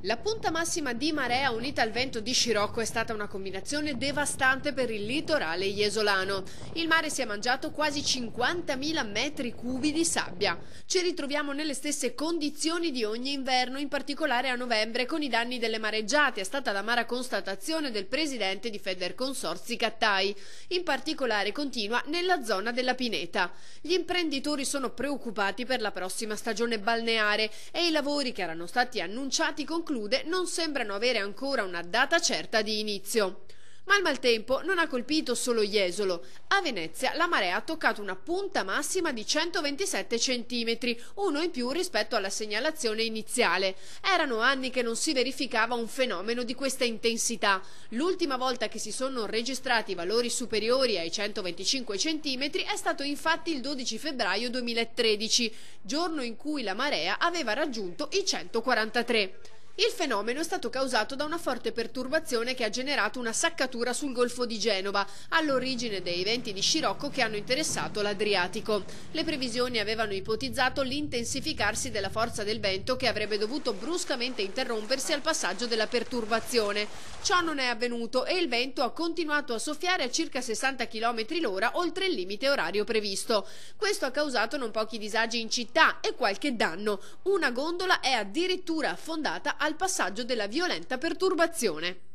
La punta massima di marea unita al vento di scirocco è stata una combinazione devastante per il litorale iesolano. Il mare si è mangiato quasi 50.000 metri cubi di sabbia. Ci ritroviamo nelle stesse condizioni di ogni inverno, in particolare a novembre, con i danni delle mareggiate. È stata l'amara constatazione del presidente di Federconsorzi Cattai. In particolare continua nella zona della Pineta. Gli imprenditori sono preoccupati per la prossima stagione balneare e i lavori che erano stati annunciati non sembrano avere ancora una data certa di inizio. Ma il maltempo non ha colpito solo Jesolo. A Venezia la marea ha toccato una punta massima di 127 centimetri, uno in più rispetto alla segnalazione iniziale. Erano anni che non si verificava un fenomeno di questa intensità. L'ultima volta che si sono registrati valori superiori ai 125 centimetri è stato infatti il 12 febbraio 2013, giorno in cui la marea aveva raggiunto i 143. Il fenomeno è stato causato da una forte perturbazione che ha generato una saccatura sul Golfo di Genova, all'origine dei venti di scirocco che hanno interessato l'Adriatico. Le previsioni avevano ipotizzato l'intensificarsi della forza del vento che avrebbe dovuto bruscamente interrompersi al passaggio della perturbazione. Ciò non è avvenuto e il vento ha continuato a soffiare a circa 60 km l'ora oltre il limite orario previsto. Questo ha causato non pochi disagi in città e qualche danno. Una gondola è addirittura affondata al passaggio della violenta perturbazione.